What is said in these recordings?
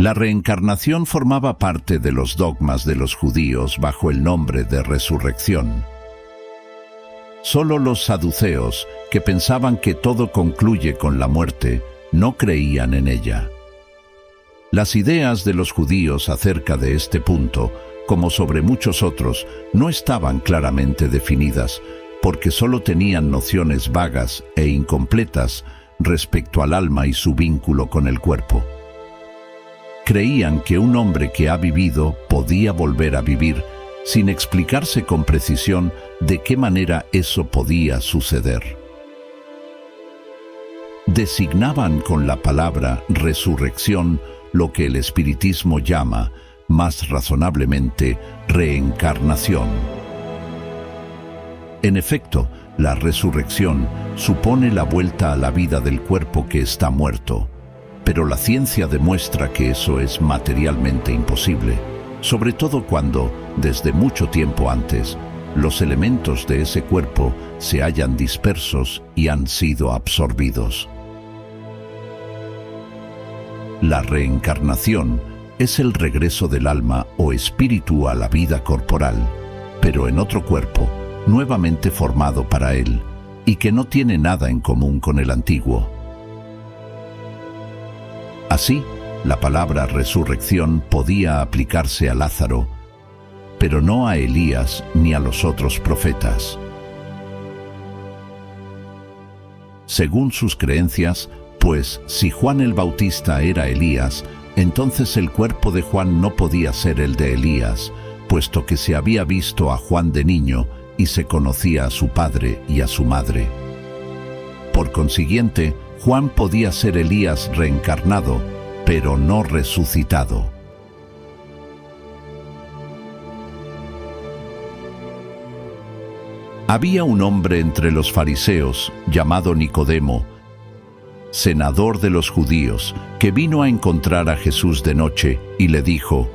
La reencarnación formaba parte de los dogmas de los judíos bajo el nombre de resurrección. Solo los saduceos, que pensaban que todo concluye con la muerte, no creían en ella. Las ideas de los judíos acerca de este punto, como sobre muchos otros, no estaban claramente definidas, porque solo tenían nociones vagas e incompletas respecto al alma y su vínculo con el cuerpo. Creían que un hombre que ha vivido podía volver a vivir, sin explicarse con precisión de qué manera eso podía suceder. Designaban con la palabra resurrección lo que el espiritismo llama, más razonablemente, reencarnación. En efecto, la resurrección supone la vuelta a la vida del cuerpo que está muerto, pero la ciencia demuestra que eso es materialmente imposible, sobre todo cuando, desde mucho tiempo antes, los elementos de ese cuerpo se hallan dispersos y han sido absorbidos. La reencarnación es el regreso del alma o espíritu a la vida corporal, pero en otro cuerpo, nuevamente formado para él, y que no tiene nada en común con el antiguo. Así, la palabra resurrección podía aplicarse a Lázaro, pero no a Elías ni a los otros profetas. Según sus creencias, pues si Juan el Bautista era Elías, entonces el cuerpo de Juan no podía ser el de Elías, puesto que se había visto a Juan de niño y se conocía a su padre y a su madre. Por consiguiente, Juan podía ser Elías reencarnado, pero no resucitado. Había un hombre entre los fariseos, llamado Nicodemo, senador de los judíos, que vino a encontrar a Jesús de noche y le dijo: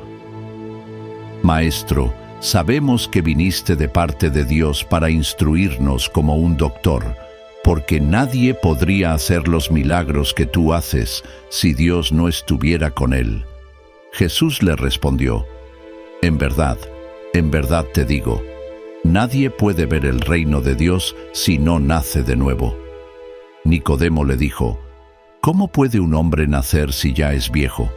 «Maestro, sabemos que viniste de parte de Dios para instruirnos como un doctor, porque nadie podría hacer los milagros que tú haces si Dios no estuviera con él». Jesús le respondió: en verdad te digo, nadie puede ver el reino de Dios si no nace de nuevo. Nicodemo le dijo: ¿cómo puede un hombre nacer si ya es viejo?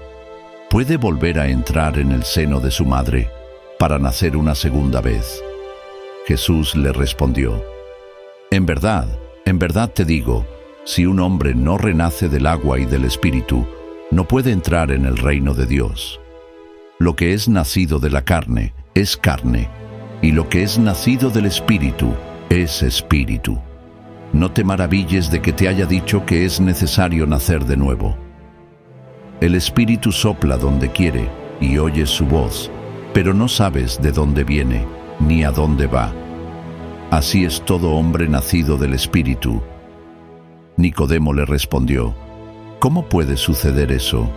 ¿Puede volver a entrar en el seno de su madre para nacer una segunda vez? Jesús le respondió: en verdad te digo, si un hombre no renace del agua y del Espíritu, no puede entrar en el reino de Dios. Lo que es nacido de la carne es carne, y lo que es nacido del Espíritu es espíritu. No te maravilles de que te haya dicho que es necesario nacer de nuevo. El Espíritu sopla donde quiere y oyes su voz, pero no sabes de dónde viene ni a dónde va. Así es todo hombre nacido del Espíritu. Nicodemo le respondió: ¿cómo puede suceder eso?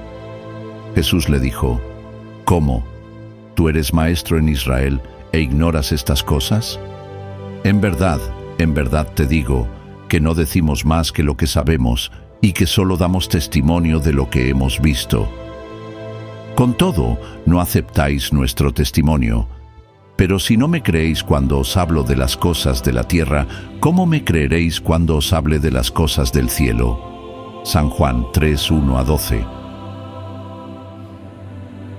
Jesús le dijo: ¿cómo? ¿Tú eres maestro en Israel e ignoras estas cosas? En verdad te digo, que no decimos más que lo que sabemos y que solo damos testimonio de lo que hemos visto. Con todo, no aceptáis nuestro testimonio. Pero si no me creéis cuando os hablo de las cosas de la tierra, ¿cómo me creeréis cuando os hable de las cosas del cielo? San Juan 3:1-12.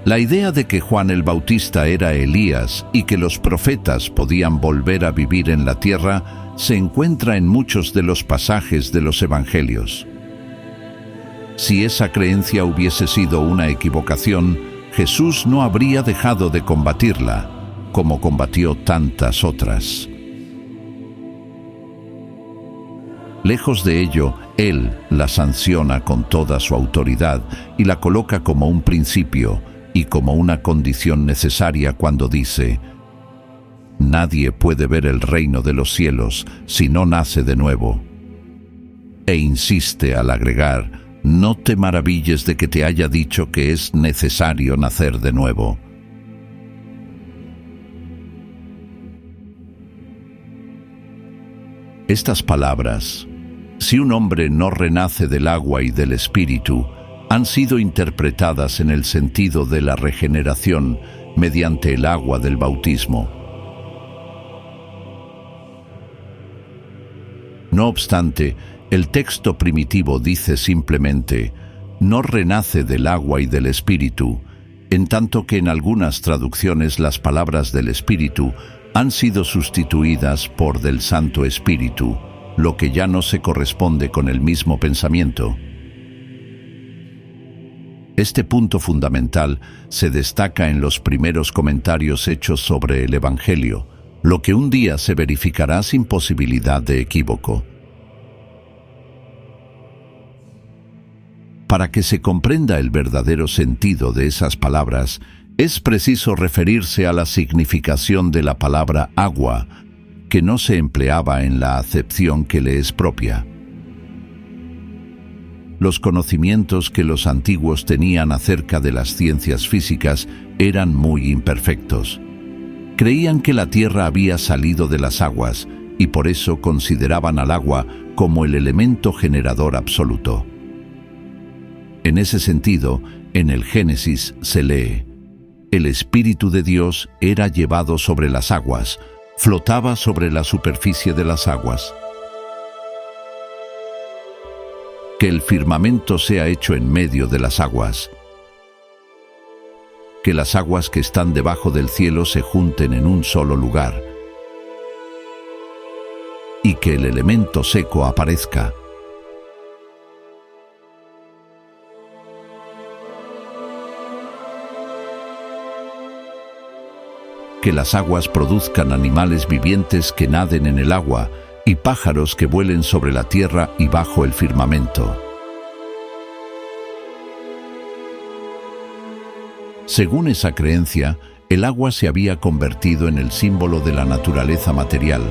La idea de que Juan el Bautista era Elías y que los profetas podían volver a vivir en la tierra se encuentra en muchos de los pasajes de los evangelios. Si esa creencia hubiese sido una equivocación, Jesús no habría dejado de combatirla, como combatió tantas otras. Lejos de ello, Él la sanciona con toda su autoridad y la coloca como un principio y como una condición necesaria cuando dice: nadie puede ver el reino de los cielos si no nace de nuevo. E insiste al agregar: no te maravilles de que te haya dicho que es necesario nacer de nuevo. Estas palabras, si un hombre no renace del agua y del Espíritu, han sido interpretadas en el sentido de la regeneración mediante el agua del bautismo. No obstante, el texto primitivo dice simplemente, no renace del agua y del Espíritu, en tanto que en algunas traducciones las palabras del Espíritu han sido sustituidas por del Santo Espíritu, lo que ya no se corresponde con el mismo pensamiento. Este punto fundamental se destaca en los primeros comentarios hechos sobre el Evangelio, lo que un día se verificará sin posibilidad de equívoco. Para que se comprenda el verdadero sentido de esas palabras, es preciso referirse a la significación de la palabra agua, que no se empleaba en la acepción que le es propia. Los conocimientos que los antiguos tenían acerca de las ciencias físicas eran muy imperfectos. Creían que la tierra había salido de las aguas y por eso consideraban al agua como el elemento generador absoluto. En ese sentido, en el Génesis se lee: el Espíritu de Dios era llevado sobre las aguas, flotaba sobre la superficie de las aguas. Que el firmamento sea hecho en medio de las aguas. Que las aguas que están debajo del cielo se junten en un solo lugar. Y que el elemento seco aparezca. Que las aguas produzcan animales vivientes que naden en el agua y pájaros que vuelen sobre la tierra y bajo el firmamento. Según esa creencia, el agua se había convertido en el símbolo de la naturaleza material,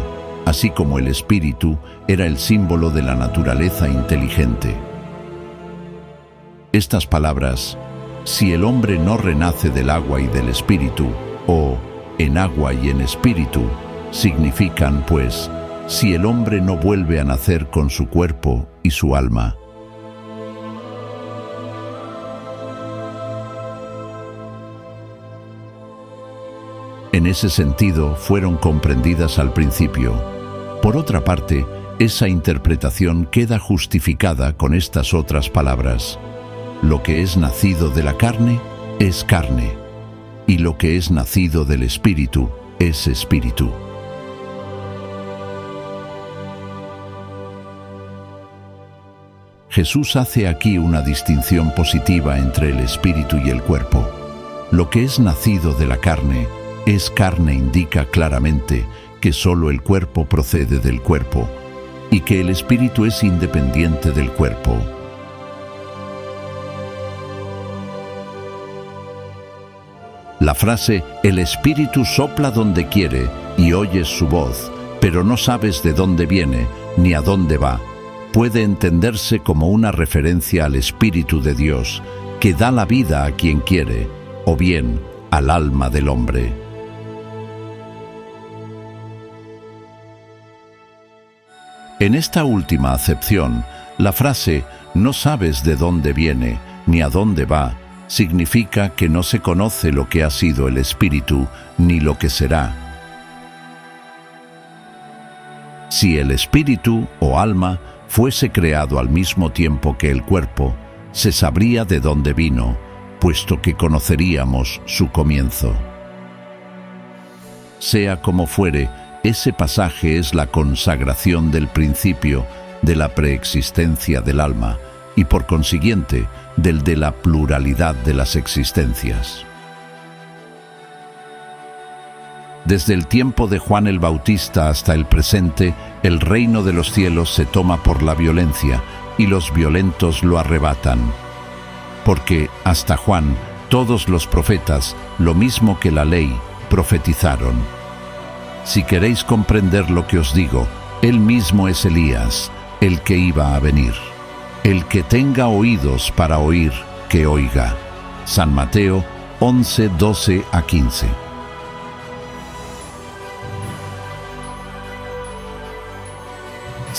así como el espíritu era el símbolo de la naturaleza inteligente. Estas palabras, si el hombre no renace del agua y del espíritu, o en agua y en espíritu, significan, pues, si el hombre no vuelve a nacer con su cuerpo y su alma. En ese sentido, fueron comprendidas al principio. Por otra parte, esa interpretación queda justificada con estas otras palabras: lo que es nacido de la carne es carne, y lo que es nacido del espíritu es espíritu. Jesús hace aquí una distinción positiva entre el espíritu y el cuerpo. Lo que es nacido de la carne es carne indica claramente que solo el cuerpo procede del cuerpo y que el espíritu es independiente del cuerpo. La frase «el espíritu sopla donde quiere y oyes su voz, pero no sabes de dónde viene ni a dónde va», puede entenderse como una referencia al Espíritu de Dios, que da la vida a quien quiere, o bien al alma del hombre. En esta última acepción, la frase «no sabes de dónde viene ni a dónde va» significa que no se conoce lo que ha sido el Espíritu ni lo que será. Si el Espíritu o alma fuese creado al mismo tiempo que el cuerpo, se sabría de dónde vino, puesto que conoceríamos su comienzo. Sea como fuere, ese pasaje es la consagración del principio de la preexistencia del alma y por consiguiente del de la pluralidad de las existencias. Desde el tiempo de Juan el Bautista hasta el presente, el reino de los cielos se toma por la violencia y los violentos lo arrebatan. Porque hasta Juan, todos los profetas, lo mismo que la ley, profetizaron. Si queréis comprender lo que os digo, él mismo es Elías, el que iba a venir. El que tenga oídos para oír, que oiga. San Mateo 11, 12 a 15.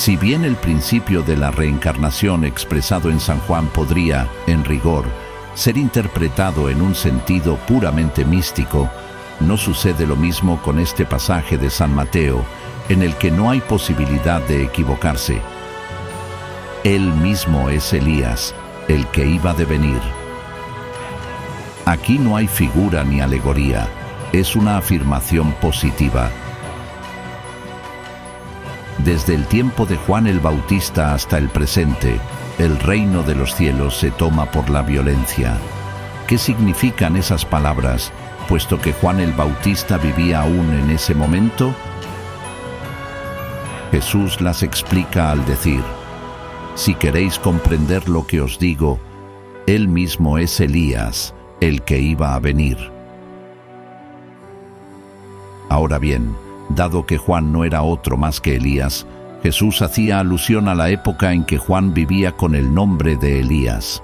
Si bien el principio de la reencarnación expresado en San Juan podría, en rigor, ser interpretado en un sentido puramente místico, no sucede lo mismo con este pasaje de San Mateo, en el que no hay posibilidad de equivocarse. Él mismo es Elías, el que iba de venir. Aquí no hay figura ni alegoría, es una afirmación positiva. Desde el tiempo de Juan el Bautista hasta el presente, el reino de los cielos se toma por la violencia. ¿Qué significan esas palabras, puesto que Juan el Bautista vivía aún en ese momento? Jesús las explica al decir: si queréis comprender lo que os digo, él mismo es Elías, el que iba a venir. Ahora bien, dado que Juan no era otro más que Elías, Jesús hacía alusión a la época en que Juan vivía con el nombre de Elías.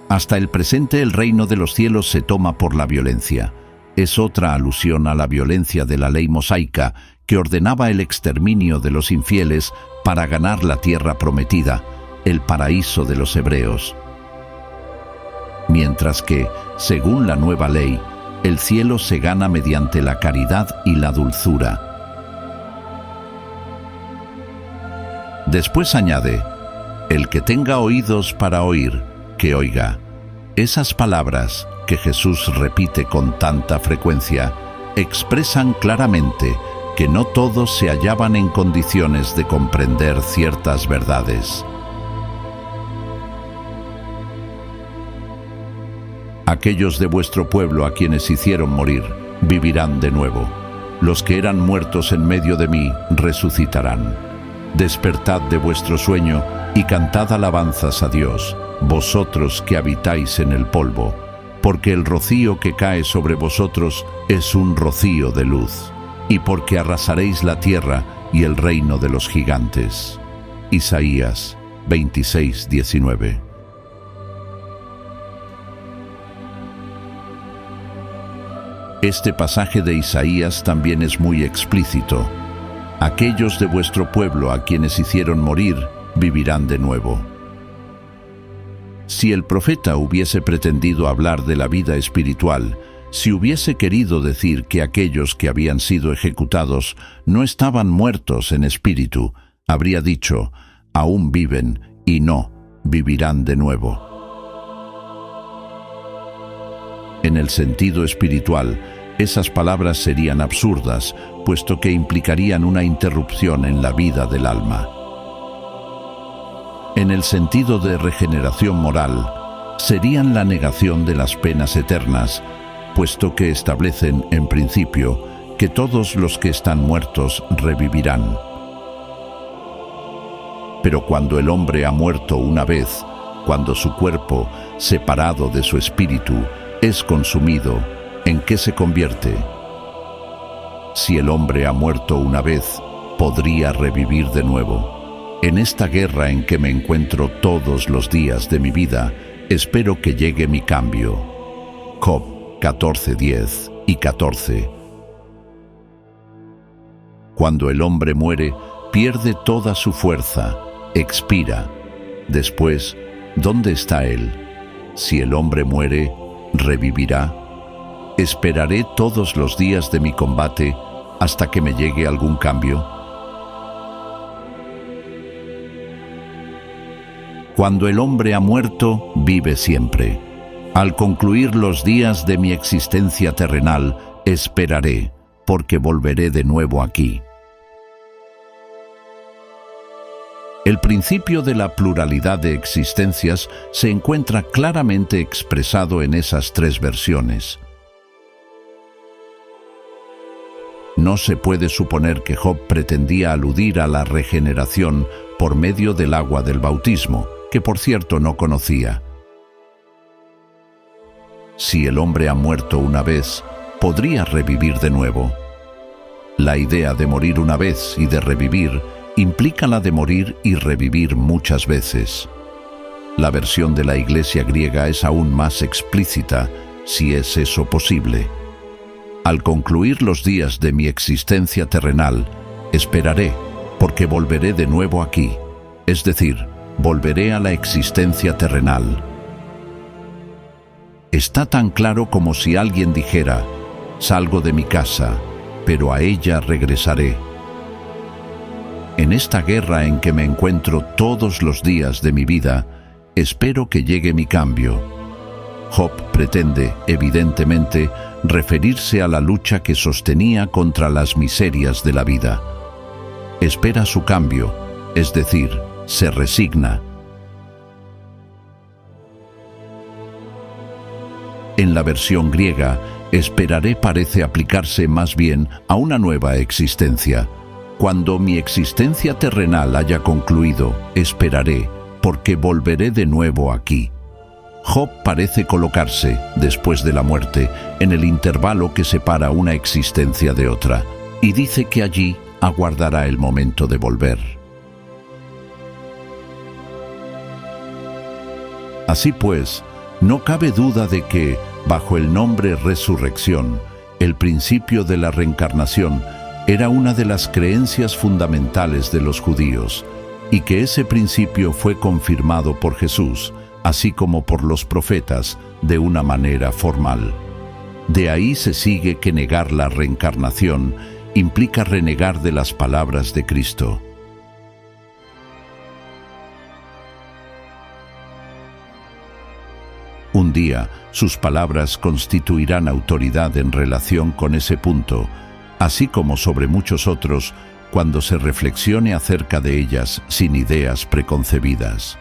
Hasta el presente el reino de los cielos se toma por la violencia. Es otra alusión a la violencia de la ley mosaica que ordenaba el exterminio de los infieles para ganar la tierra prometida, el paraíso de los hebreos. Mientras que, según la nueva ley, el cielo se gana mediante la caridad y la dulzura. Después añade: el que tenga oídos para oír, que oiga. Esas palabras, que Jesús repite con tanta frecuencia, expresan claramente que no todos se hallaban en condiciones de comprender ciertas verdades. Aquellos de vuestro pueblo a quienes hicieron morir, vivirán de nuevo. Los que eran muertos en medio de mí, resucitarán. Despertad de vuestro sueño y cantad alabanzas a Dios, vosotros que habitáis en el polvo, porque el rocío que cae sobre vosotros es un rocío de luz, y porque arrasaréis la tierra y el reino de los gigantes. Isaías 26:19. Este pasaje de Isaías también es muy explícito. Aquellos de vuestro pueblo a quienes hicieron morir, vivirán de nuevo. Si el profeta hubiese pretendido hablar de la vida espiritual, si hubiese querido decir que aquellos que habían sido ejecutados no estaban muertos en espíritu, habría dicho: aún viven y no vivirán de nuevo. En el sentido espiritual, esas palabras serían absurdas, puesto que implicarían una interrupción en la vida del alma. En el sentido de regeneración moral, serían la negación de las penas eternas, puesto que establecen, en principio, que todos los que están muertos revivirán. Pero cuando el hombre ha muerto una vez, cuando su cuerpo, separado de su espíritu, es consumido, ¿en qué se convierte? Si el hombre ha muerto una vez, podría revivir de nuevo. En esta guerra en que me encuentro todos los días de mi vida, espero que llegue mi cambio. Job 14:10 y 14. Cuando el hombre muere, pierde toda su fuerza, expira. Después, ¿dónde está él? Si el hombre muere, ¿revivirá? ¿Esperaré todos los días de mi combate hasta que me llegue algún cambio? Cuando el hombre ha muerto, vive siempre. Al concluir los días de mi existencia terrenal, esperaré, porque volveré de nuevo aquí. El principio de la pluralidad de existencias se encuentra claramente expresado en esas tres versiones. No se puede suponer que Job pretendía aludir a la regeneración por medio del agua del bautismo, que por cierto no conocía. Si el hombre ha muerto una vez, podría revivir de nuevo. La idea de morir una vez y de revivir implica la de morir y revivir muchas veces. La versión de la Iglesia griega es aún más explícita, si es eso posible. Al concluir los días de mi existencia terrenal, esperaré, porque volveré de nuevo aquí, es decir, volveré a la existencia terrenal. Está tan claro como si alguien dijera, salgo de mi casa, pero a ella regresaré. En esta guerra en que me encuentro todos los días de mi vida, espero que llegue mi cambio. Job pretende, evidentemente, referirse a la lucha que sostenía contra las miserias de la vida. Espera su cambio, es decir, se resigna. En la versión griega, esperaré parece aplicarse más bien a una nueva existencia. Cuando mi existencia terrenal haya concluido, esperaré, porque volveré de nuevo aquí. Job parece colocarse, después de la muerte, en el intervalo que separa una existencia de otra, y dice que allí aguardará el momento de volver. Así pues, no cabe duda de que, bajo el nombre resurrección, el principio de la reencarnación era una de las creencias fundamentales de los judíos, y que ese principio fue confirmado por Jesús, así como por los profetas, de una manera formal. De ahí se sigue que negar la reencarnación implica renegar de las palabras de Cristo. Un día, sus palabras constituirán autoridad en relación con ese punto, así como sobre muchos otros, cuando se reflexione acerca de ellas sin ideas preconcebidas.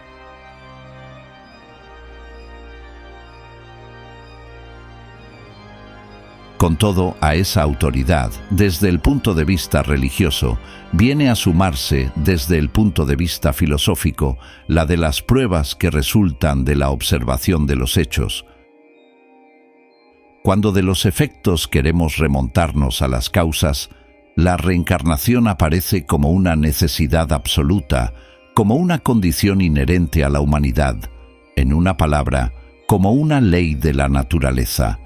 Con todo, a esa autoridad, desde el punto de vista religioso, viene a sumarse, desde el punto de vista filosófico, la de las pruebas que resultan de la observación de los hechos. Cuando de los efectos queremos remontarnos a las causas, la reencarnación aparece como una necesidad absoluta, como una condición inherente a la humanidad, en una palabra, como una ley de la naturaleza.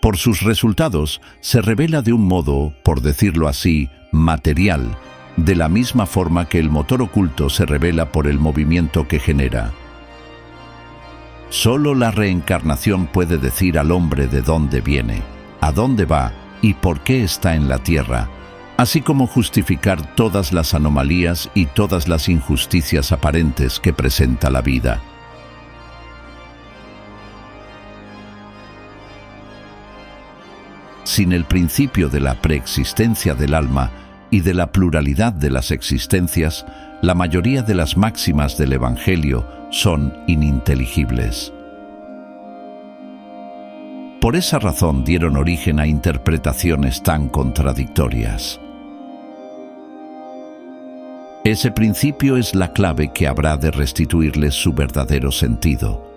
Por sus resultados, se revela de un modo, por decirlo así, material, de la misma forma que el motor oculto se revela por el movimiento que genera. Solo la reencarnación puede decir al hombre de dónde viene, a dónde va y por qué está en la tierra, así como justificar todas las anomalías y todas las injusticias aparentes que presenta la vida. Sin el principio de la preexistencia del alma y de la pluralidad de las existencias, la mayoría de las máximas del Evangelio son ininteligibles. Por esa razón dieron origen a interpretaciones tan contradictorias. Ese principio es la clave que habrá de restituirles su verdadero sentido.